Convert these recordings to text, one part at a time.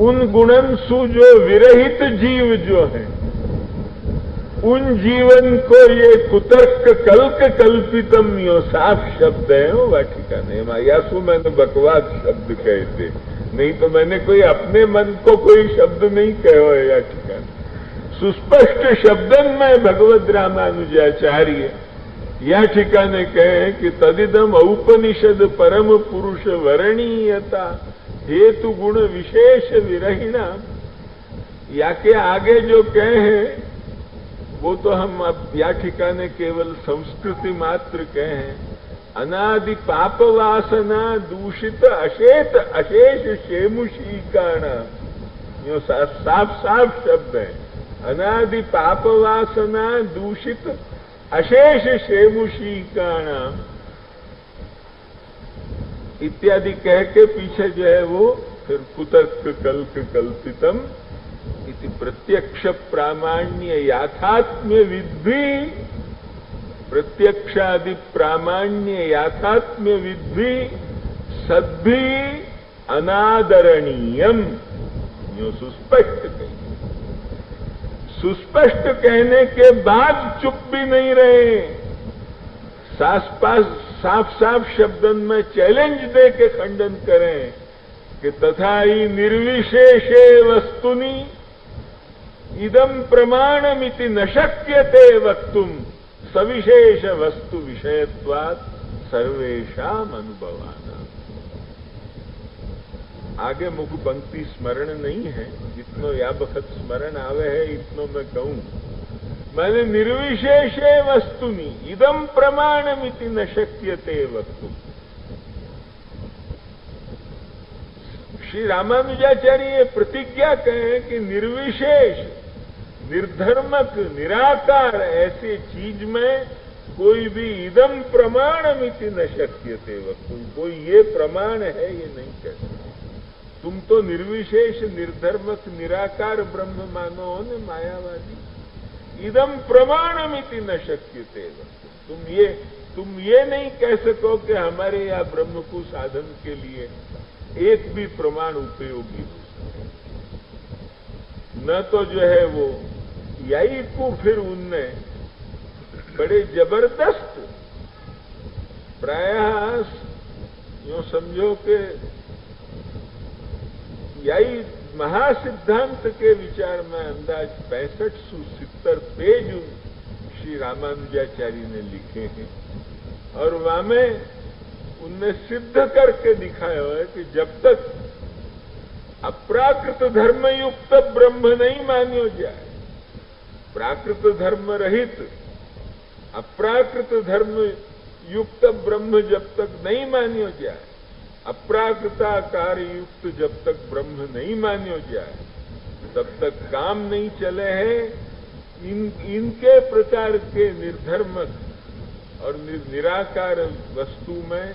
उन गुणन सु जो विरहित जीव जो है, उन जीवन को ये कुतर्क कल्क कल्पितम यो साफ शब्द है। वो वाटिका ने मायासु मैंने बकवास शब्द कहते, नहीं तो मैंने कोई अपने मन को कोई शब्द नहीं कहो है। वाटिका सुस्पष्ट शब्दन में भगवद रामानुजाचार्य या ठिकाने कहे कि तदिदम औपनिषद परम पुरुष वर्णीयता हेतु गुण विशेष विरहिणा। या के आगे जो कहे हैं वो तो हम अब या ठिकाने केवल संस्कृति मात्र कहे हैं। अनादि पाप वासना दूषित अशेष शेमुषीकाणा, यो साफ साफ शब्द है। अनादि पाप वासना दूषित अशेष शेमुषीकाणा इत्यादि कह के पीछे जो है वो फिर कुतर्क कल्क कल्पितम इति प्रत्यक्ष प्रामाण्य याथात्म्य विद्धि, प्रत्यक्षादि प्रामाण्य याथात्म्य विद्धि सद्भि अनादरणीयम। यो सुस्पष्ट कही, सुस्पष्ट कहने के बाद चुप भी नहीं रहे, साफ साफ शब्दन में चैलेंज दे के खंडन करें कि तथा ही निर्विशेषे वस्तुनि इदम प्रमाणमिति न शक्यते वक्तुम सविशेष वस्तु विषयत्वात् सर्वेषाम अनुभवाना। आगे मुख पंक्ति स्मरण नहीं है, जितनो या बखत स्मरण आवे है इतनो मैं कहूं। मैंने निर्विशेषे वस्तुनि इदम प्रमाणमिति न शक्यते वक्तुम। श्री रामानुजाचार्य प्रतिज्ञा कहें कि निर्विशेष निर्धर्मक निराकार ऐसे चीज में कोई भी इदम प्रमाणमिति न शक्यते वक्तुम, कोई ये प्रमाण है ये नहीं कहते। तुम तो निर्विशेष निर्धर्मक निराकार ब्रह्म मानो हो न मायावादी। इदम प्रमाणमिति न शक्यते वक्तुम, तुम ये नहीं कह सको कि हमारे यहाँ ब्रह्म को साधन के लिए एक भी प्रमाण उपयोगी हो सके। न तो जो है वो यही को फिर उनने बड़े जबरदस्त प्रायः यूं समझो कि यही महासिद्धांत के विचार में अंदाज 65-70 पेज श्री रामानुजाचार्य ने लिखे हैं। और वहां में उनने सिद्ध करके दिखाया है कि जब तक अप्राकृत धर्म युक्त ब्रह्म नहीं मान्यो जाए, प्राकृत धर्म रहित अप्राकृत धर्म युक्त ब्रह्म जब तक नहीं मान्यो जाए, अप्राकृताकार युक्त जब तक ब्रह्म नहीं मान्यो जाए, तब तक काम नहीं चले हैं। इनके प्रकार के निर्धर्मक और निराकार वस्तु में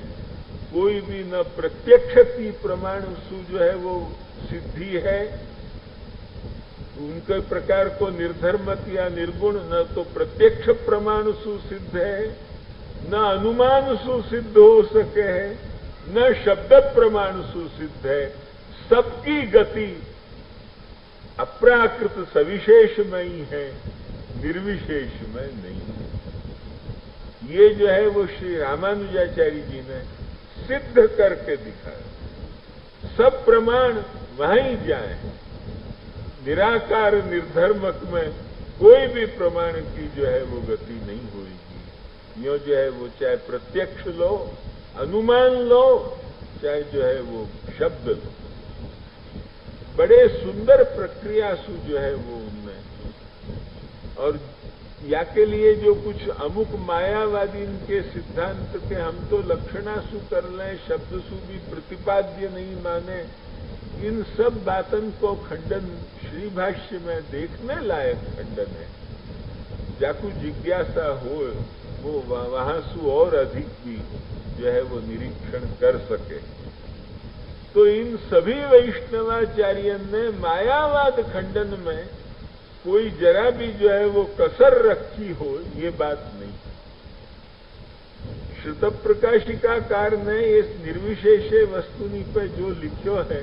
कोई भी न प्रत्यक्ष की प्रमाण सु जो है वो सिद्धि है, उनके प्रकार को निर्धर्मक या निर्गुण न तो प्रत्यक्ष प्रमाण सु सिद्ध है, न अनुमान सु सिद्ध हो सके है, न शब्द प्रमाण सु सिद्ध है। सबकी गति अप्राकृत सविशेष में ही है, निर्विशेष में नहीं है। ये जो है वो श्री रामानुजाचार्य जी ने सिद्ध करके दिखाया। सब प्रमाण वहीं जाए, निराकार निर्धर्मक में कोई भी प्रमाण की जो है वो गति नहीं होगी। यो जो है वो चाहे प्रत्यक्ष लो, अनुमान लो, चाहे जो है वो शब्द लो, बड़े सुंदर प्रक्रिया सु जो है वो उनमें। और या के लिए जो कुछ अमुक मायावादी इनके सिद्धांत के हम तो लक्षणा सु कर लें, शब्द सु भी प्रतिपाद्य नहीं माने, इन सब बातन को खंडन श्री भाष्य में देखने लायक खंडन है। जाकू जिज्ञासा हो वो वहां सु और अधिक भी जो है वो निरीक्षण कर सके। तो इन सभी वैष्णवाचार्य ने मायावाद खंडन में कोई जरा भी जो है वो कसर रखी हो, ये बात नहीं। श्रुत प्रकाशिकाकार ने इस निर्विशेषे वस्तुनि पे जो लिखो है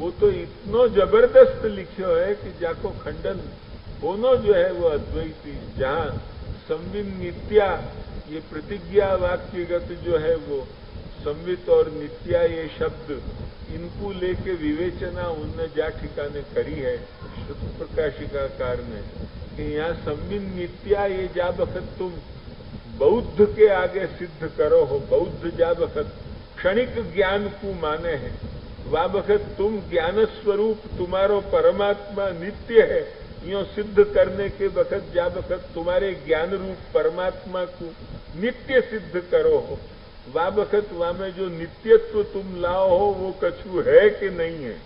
वो तो इतनो जबरदस्त लिखियो है कि जाको खंडन दोनों जो है वो अद्वैती, जहां संवित नित्या ये प्रतिज्ञा वाक्यगत जो है वो संवित और नित्या ये शब्द इनको लेके विवेचना उनने जा ठिकाने करी है श्रुत प्रकाशिकाकार ने कि यहाँ संवित नित्या ये जा बखत तुम बौद्ध के आगे सिद्ध करो हो, बौद्ध जा बखत क्षणिक ज्ञान को माने हैं, वा बखत तुम ज्ञान स्वरूप तुम्हारो परमात्मा नित्य है, यो सिद्ध करने के बखत जा बखत तुम्हारे ज्ञान रूप परमात्मा को नित्य सिद्ध करो हो, वा बखत वा में जो नित्यत्व तुम लाओ हो वो कछु है कि नहीं है।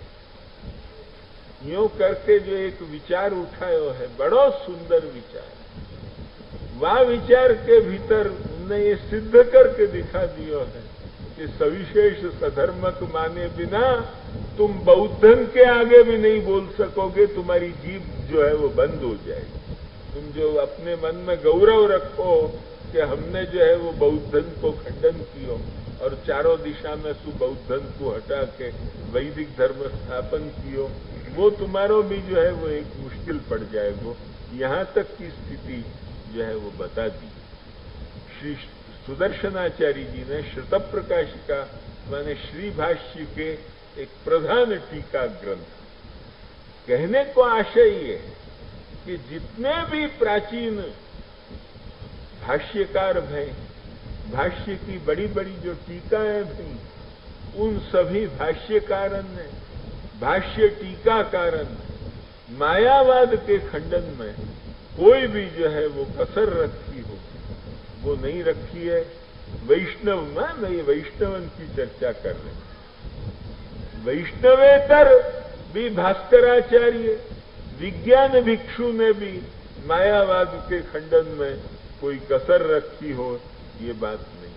यो करके जो एक विचार उठायो है, बड़ो सुंदर विचार, वह विचार के भीतर उन्हें ये सिद्ध करके दिखा दियो है कि सविशेष सधर्मक माने बिना तुम बौद्धन के आगे भी नहीं बोल सकोगे, तुम्हारी जीभ जो है वो बंद हो जाएगी। तुम जो अपने मन में गौरव रखो कि हमने जो है वो बौद्धन को खंडन कियो और चारों दिशा में सुबौद्धन को हटा के वैदिक धर्म स्थापन कियो, वो तुम्हारो भी जो है वो एक मुश्किल पड़ जाएगा। यहाँ तक की स्थिति जो है वो बता दी। श्री सुदर्शनाचार्य जी ने श्रुत प्रकाशिका माने श्री भाष्य के एक प्रधान टीका ग्रंथ, कहने को आशय ये है कि जितने भी प्राचीन भाष्यकार हैं, भाष्य की बड़ी बड़ी जो टीकाएं थी, उन सभी भाष्यकारन ने, भाष्य टीकाकारन मायावाद के खंडन में कोई भी जो है वो कसर रखी हो वो नहीं रखी है। वैष्णव में ये वैष्णवन की चर्चा कर रहे हैं। वैष्णवेतर भी भास्कराचार्य विज्ञान भिक्षु ने भी मायावाद के खंडन में कोई कसर रखी हो, ये बात नहीं।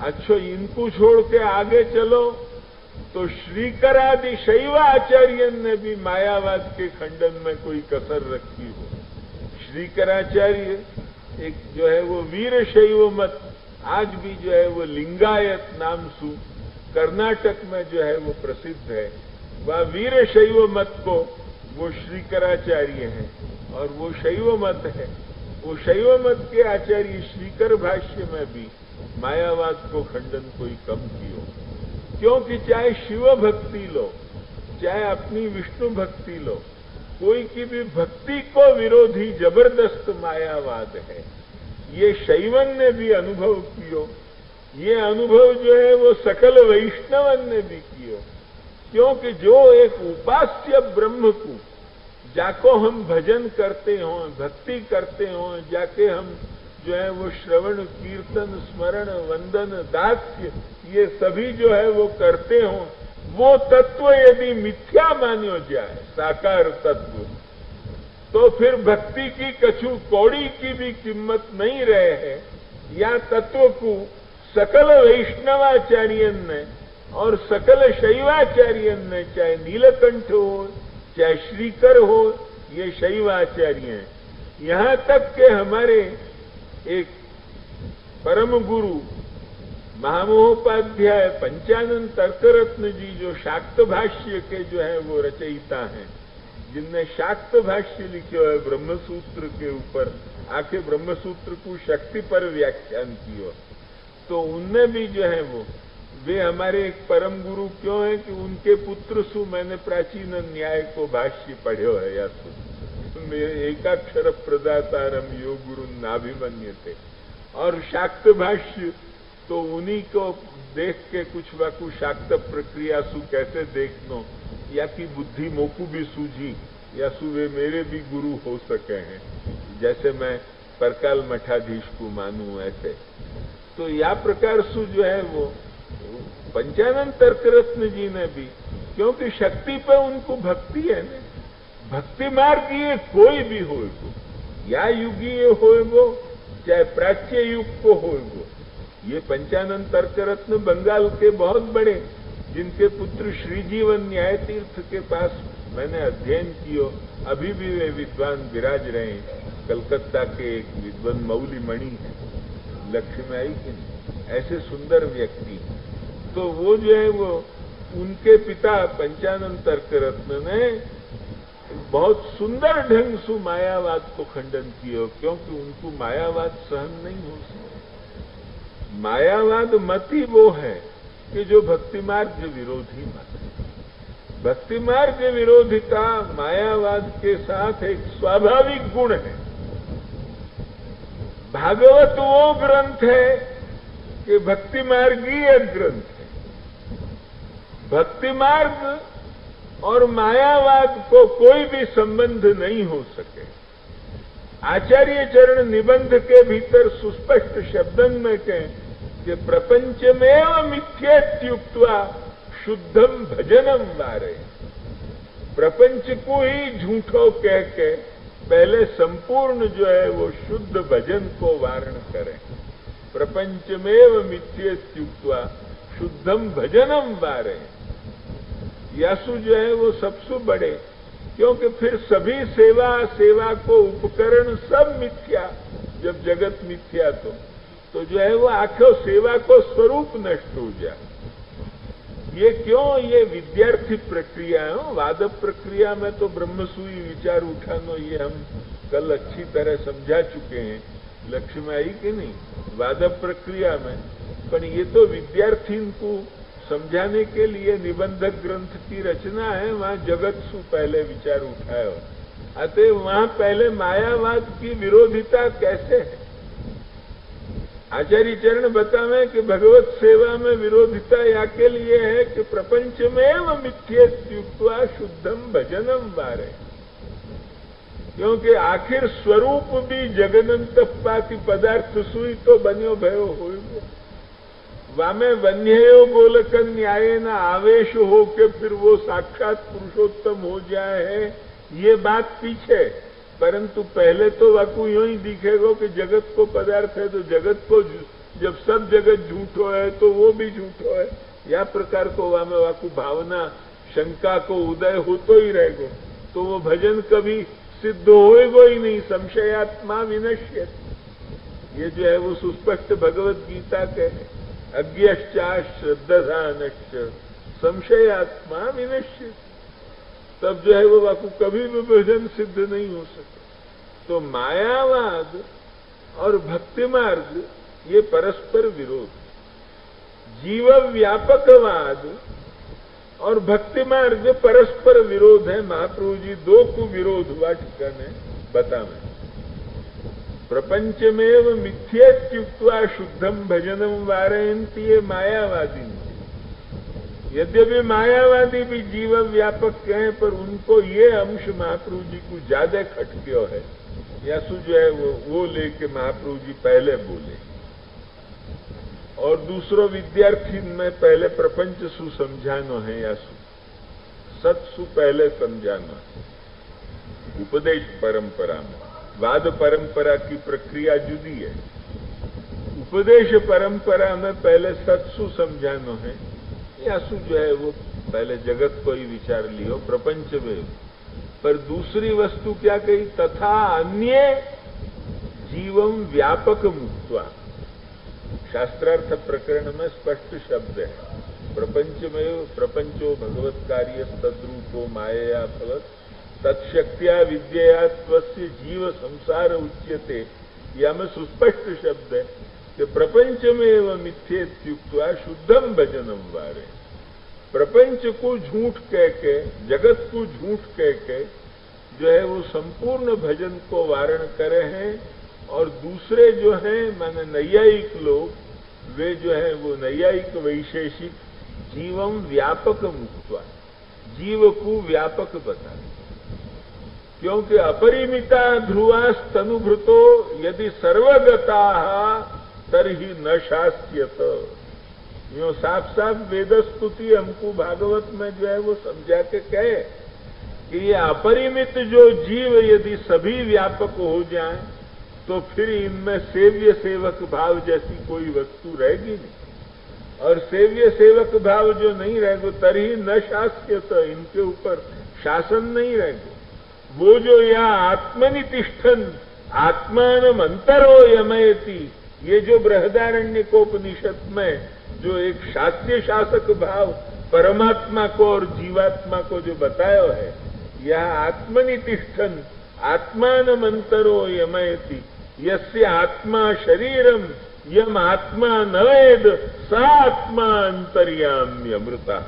अच्छा, इनको छोड़ के आगे चलो तो श्रीकरादि शैवाचार्य ने भी मायावाद के खंडन में कोई कसर रखी हो। श्रीकराचार्य एक जो है वो वीर शैव मत, आज भी जो है वो लिंगायत नाम सु कर्नाटक में जो है वो प्रसिद्ध है, वह वीर शैव मत को वो श्रीकराचार्य हैं और वो शैव मत है। वो शैव मत के आचार्य श्रीकर भाष्य में भी मायावाद को खंडन कोई कम कियो, क्योंकि चाहे शिव भक्ति लो, चाहे अपनी विष्णु भक्ति लो, कोई की भी भक्ति को विरोधी जबरदस्त मायावाद है। ये शैवन ने भी अनुभव कियो, ये अनुभव जो है वो सकल वैष्णवन ने भी कियो, क्योंकि जो एक उपास्य ब्रह्म को जाको हम भजन करते हों, भक्ति करते हों, जाके हम जो है वो श्रवण कीर्तन स्मरण वंदन दास्य ये सभी जो है वो करते हों, वो तत्व यदि मिथ्या मान्यो जाए, साकार तत्व, तो फिर भक्ति की कछु कौड़ी की भी कीमत नहीं रहे है। या तत्व को सकल वैष्णवाचार्यन ने और सकल शैवाचार्यन ने, चाहे नीलकंठ हो चाहे श्रीकर हो, ये शैवाचार्य हैं। यहां तक के हमारे एक परम गुरु महामहोपाध्याय पंचानन तर्करत्न जी, जो शाक्त भाष्य के जो है वो रचयिता हैं, जिनने शाक्त भाष्य लिखे है ब्रह्मसूत्र के ऊपर, आके ब्रह्मसूत्र को शक्ति पर व्याख्यान किया, तो उनने भी जो है वो, वे हमारे एक परम गुरु क्यों है कि उनके पुत्र सु मैंने प्राचीन न्याय को भाष्य पढ़्यो है या सु मेरे एकाक्षर प्रदातारम योग गुरु नाभिमन्य थे। और शाक्त भाष्य तो उन्हीं को देख के कुछ वाकु शाक्त प्रक्रिया सु कैसे देखनो, या कि बुद्धि मोकू भी सूझी, या सु वे मेरे भी गुरु हो सके हैं, जैसे मैं परकाल मठाधीश को मानूं ऐसे। तो या प्रकार सु जो है वो पंचानन तर्करत्न जी ने भी, क्योंकि शक्ति पे उनको भक्ति है ना, भक्ति मार्ग ये कोई भी हो, या युगीय हो वो चाहे प्राच्य युग को हो वो, ये पंचानन तर्करत्न बंगाल के बहुत बड़े, जिनके पुत्र श्रीजीवन न्याय तीर्थ के पास मैंने अध्ययन कियो, अभी भी वे विद्वान विराज रहे हैं। कलकत्ता के एक विद्वान मौली मणि है, लक्ष्य में आई कि ऐसे सुंदर व्यक्ति, तो वो जो है वो उनके पिता पंचानन तर्क रत्न ने बहुत सुंदर ढंग से मायावाद को खंडन किया, क्योंकि उनको मायावाद सहन नहीं हो सकता। मायावाद मत ही वो है कि जो भक्ति मार्ग विरोधी मत है। भक्ति मार्ग विरोधिता मायावाद के साथ एक स्वाभाविक गुण है। भागवत वो ग्रंथ है कि भक्ति मार्गीय ग्रंथ है। भक्ति मार्ग और मायावाद को कोई भी संबंध नहीं हो सके। आचार्य चरण निबंध के भीतर सुस्पष्ट शब्दन में कहें कि प्रपंचमेव मिथ्येत्युक्त्वा शुद्धम भजनम वारे। प्रपंच को ही झूठो कह के पहले संपूर्ण जो है वो शुद्ध भजन को वारण करें। प्रपंचमेव मिथ्येत्युक्त्वा शुद्धम भजनम वारे। यासु जो है वो सबसे बड़े, क्योंकि फिर सभी सेवा को उपकरण सब मिथ्या। जब जगत मिथ्या तो जो है वो आखिर सेवा को स्वरूप नष्ट हो जाए। ये क्यों? ये विद्यार्थी प्रक्रिया है। वाद प्रक्रिया में तो ब्रह्मसूई विचार उठानो ये हम कल अच्छी तरह समझा चुके हैं। लक्ष्य में आई कि नहीं वाद प्रक्रिया में, पर ये तो विद्यार्थी को समझाने के लिए निबंधक ग्रंथ की रचना है। वहां जगत सु पहले विचार उठायो, अतः वहां पहले मायावाद की विरोधिता कैसे है। आचार्य चरण बतावे कि भगवत सेवा में विरोधिता या के लिए है कि प्रपंच में मिथ्येत्युक्त्वा शुद्धम भजनम वारे। क्योंकि आखिर स्वरूप भी जगनंत पाति पदार्थ सुई तो बन्यो भयो हो। वामे वन्यो गोलक न्याय न आवेश हो के फिर वो साक्षात पुरुषोत्तम हो जाए है, ये बात पीछे। परंतु पहले तो वाकू यूं ही दिखेगा कि जगत को पदार्थ है, तो जगत को जब सब जगत झूठो है तो वो भी झूठो है। या प्रकार को वामे वाकू भावना शंका को उदय होतो ही रहेगो, तो वो भजन कभी सिद्ध होएगो ही नहीं। संशयात्मा विनश्यति। ये जो है वो सुस्पष्ट भगवत गीता के अज्ञश्चाश्च श्रद्धानश्च संशयात्मा विनश्यति। तब जो है वो वाकू कभी भी भजन सिद्ध नहीं हो सकता। तो मायावाद और भक्ति मार्ग ये परस्पर विरोध। जीव व्यापकवाद और भक्ति मार्ग परस्पर विरोध है। महाप्रभु जी दो को विरोध हुआ ठिकाने बतावे। प्रपंचमेव मिथ्येत्युक्त्वा शुद्धम भजनम वारयन्ति ये मायावादी। यद्यपि मायावादी भी जीव व्यापक कहें, पर उनको ये अंश महाप्रभु जी को ज्यादा खटक्यो है। यासु जो है वो लेके महाप्रभु जी पहले बोले। और दूसरो विद्यार्थी में पहले प्रपंच सु समझानो है। यासु सत्सु पहले समझाना है। उपदेश परंपरा में वाद परंपरा की प्रक्रिया जुदी है। उपदेश परंपरा में पहले सत्सु समझानो है। यासु जो है वो पहले जगत को ही विचार लियो प्रपंच में। पर दूसरी वस्तु क्या कही? तथा अन्य जीवम व्यापक मुक्त्वा। शास्त्रार्थ प्रकरण में स्पष्ट शब्द है। प्रपंच में प्रपंचो भगवत कार्य तद्रूपो मायया फलत तत्शक्त्या विद्यया स्वस्य जीव संसार उच्यते। यह में सुस्पष्ट शब्द है कि प्रपंच में मिथ्येत्युक्त्वा शुद्धम भजनम वारे। प्रपंच को झूठ कह के, जगत को झूठ कह के जो है वो संपूर्ण भजन को वारण करे हैं। और दूसरे जो हैं माने नैयायिक लोग, वे जो है वो नैयायिक वैशेषिक जीवम व्यापक मुक्त्वा, जीव को व्यापक बता। क्योंकि अपरिमिता ध्रुवास्तनुभृतो यदि सर्वगता तरहि न शास्यत। यो साफ साफ वेद स्तुति हमको भागवत में जो है वो समझा के कहे कि ये अपरिमित जो जीव यदि सभी व्यापक हो जाएं तो फिर इनमें सेव्य सेवक भाव जैसी कोई वस्तु रहेगी नहीं। और सेव्य सेवक भाव जो नहीं रहेगा तरही न शास्यत, इनके ऊपर शासन नहीं रहेगा। वो जो यहाँ आत्मनितिष्ठन आत्मान अंतरो यमयति, ये जो बृहदारण्यकोपनिषद में जो एक शास्य शासक भाव परमात्मा को और जीवात्मा को जो बताया है, यह आत्मनि तिष्ठन् आत्मानमंतरो यमयति यस्य आत्मा शरीरम यम आत्मा न वेद सा आत्मा अंतर्यामी अमृतः।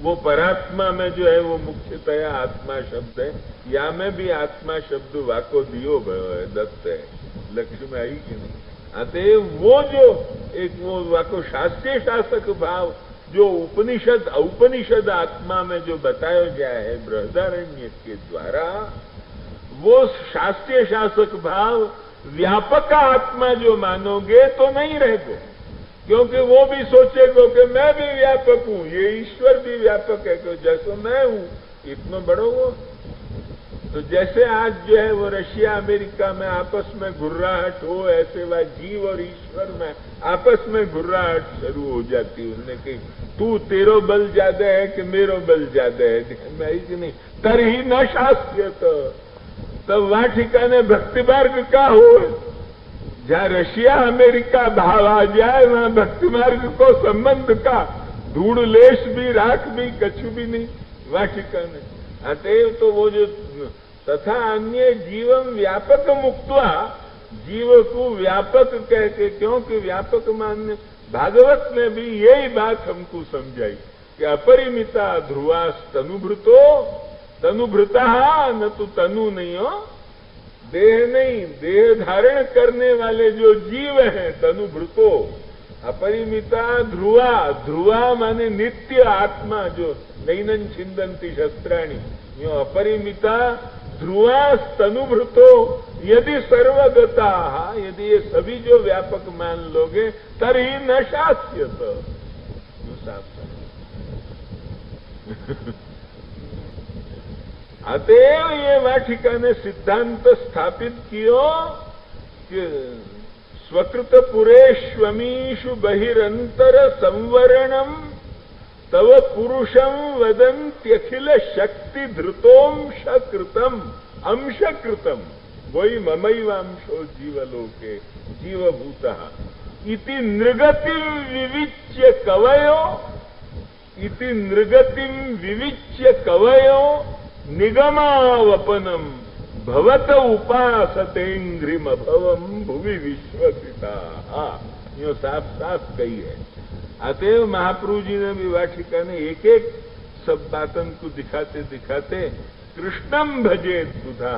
वो परात्मा में जो है वो मुख्यतया आत्मा शब्द है। या में भी आत्मा शब्द वाको दियो भयो है, दत्त है, लक्ष्य में आई कि नहीं। अतएव वो जो एक वो वाको शास्त्रीय शासक भाव जो उपनिषद औपनिषद आत्मा में जो बताया गया है बृहदारण्य के द्वारा, वो शास्त्रीय शासक भाव व्यापक आत्मा जो मानोगे तो नहीं रहेगो, क्योंकि वो भी सोचेगो कि मैं भी व्यापक हूं, ये ईश्वर भी व्यापक है, क्यों जैसे मैं हूं इतना बड़ो वो। तो जैसे आज जो है वो रशिया अमेरिका में आपस में घुर्राहट हो, ऐसे वह जीव और ईश्वर में आपस में घुर्राहट शुरू हो जाती। उनने कही तू तेरो बल ज्यादा है कि मेरो बल ज्यादा है, मैं कि नहीं तर ही न शास्त्रीय। तो तब वहां ठिकाने भक्ति मार्ग का हो, जहां रशिया अमेरिका भाव आ जाए वहां भक्ति मार्ग को संबंध का धूड़ लेश भी राख भी कछु भी नहीं वहां ठिकाने। अतएव तो वो जो तथा अन्य जीवम व्यापक मुक्त्वा, जीव को व्यापक कहते, क्योंकि व्यापक मान्य भागवत ने भी यही बात हमको समझाई कि अपरिमिता ध्रुवास तनुभृतो, तनुभृता न तो तनु नहीं हो, देह नहीं, देह धारण करने वाले जो जीव हैं तनुभृतो, अपरिमिता ध्रुवा, ध्रुवा माने नित्य आत्मा जो नैनन छिंदंती शस्त्राणी, यो अपरिमिता ध्रुवा तनुभृतो यदि सर्वगता, यदि ये सभी जो व्यापक मान लोगे तरही न शास्यत। अतएव ये वाटिका ने सिद्धांत स्थापित कियो कि स्वकृत पुरेष्वमीषु बहिरंतर संवरणम तव पुरुषम वदन्त्यखिल शक्ति धृतोंश कृतम अंश कृतम वही ममैवांशो जीवलोके जीवभूतः इति नृगतिं विविच्य कवयो, इति नृगतिं विविच्य कवयो निगमावपनम भवत उपासतेन्द्रिम भवम भुवि विश्वसिता। यो साफ साफ कही है। अतएव महाप्रभु जी ने भी वाटिका ने एक एक सब बातन को दिखाते दिखाते कृष्णम भजेत बुधा,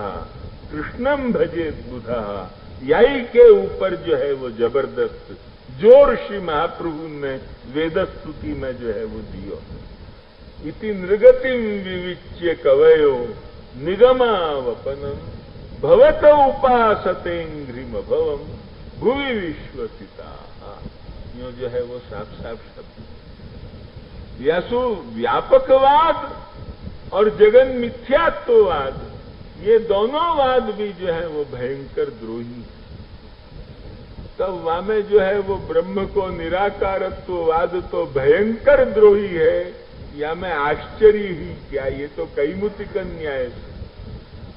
कृष्णम भजेत बुधा, यही के ऊपर जो है वो जबरदस्त जोर श्री महाप्रभु ने वेद स्तुति में जो है वो दियो। इति नृगतिम विविच्य कवयो निगमावपनम भवत उपासतेन्द्रिम भवम भुवि विश्वसिता। यो जो है वो साफ साफ शब्द। व्यासु व्यापकवाद और जगन मिथ्यात्ववाद, ये दोनों वाद भी जो है वो भयंकर द्रोही है। तब वहां में जो है वो ब्रह्म को निराकारत्ववाद तो भयंकर द्रोही है, या मैं आश्चर्य ही क्या, ये तो कैमुतिक न्याय से।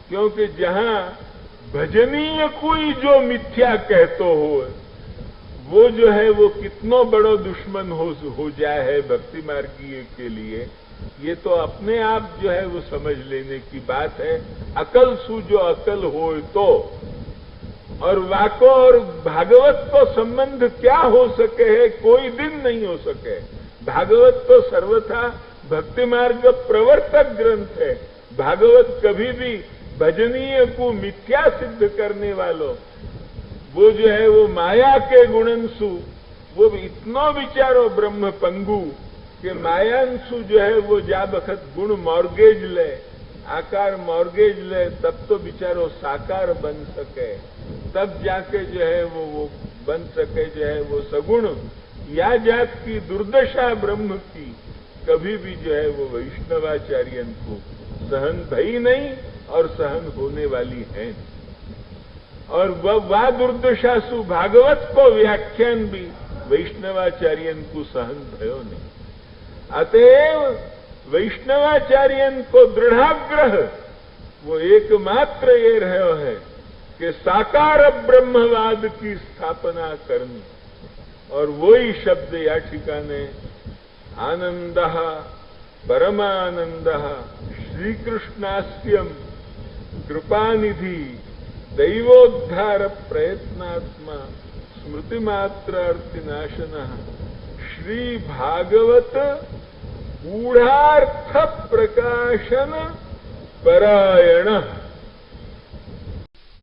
क्योंकि जहां भजनीय कोई जो मिथ्या कहतो हो, वो जो है वो कितनो बड़ो दुश्मन हो जाए है भक्ति मार्गीय के लिए, ये तो अपने आप जो है वो समझ लेने की बात है। अकल सु जो अकल हो तो, और वाको और भागवत को संबंध क्या हो सके है, कोई दिन नहीं हो सके। भागवत तो सर्वथा भक्ति मार्ग प्रवर्तक ग्रंथ है। भागवत कभी भी भजनीय को मिथ्या सिद्ध करने वालों, वो जो है वो माया के गुणंसु, वो इतना विचारो ब्रह्म पंगु कि मायांशु जो है वो जा बखत गुण मॉर्गेज ले, आकार मॉर्गेज ले, तब तो बिचारो साकार बन सके, तब जाके जो है वो बन सके जो है वो सगुण। या जात की दुर्दशा ब्रह्म की कभी भी जो है वो वैष्णवाचार्यन को सहन भई नहीं और सहन होने वाली है। और वह दुर्दशा सु भागवत को व्याख्यान भी वैष्णवाचार्यन को सहन भयो नहीं। अतएव वैष्णवाचार्यन को दृढ़ाग्रह वो एकमात्र ये रहो है कि साकार ब्रह्मवाद की स्थापना करनी। और वही शब्द या ठिकाने आनंदः परमानंदः श्रीकृष्णास्यं कृपानिधि दैवोद्धार प्रयत्नात्मा स्मृतिमात्रार्थिनाशनः श्री भागवत गूढ़ार्थ प्रकाशन परायण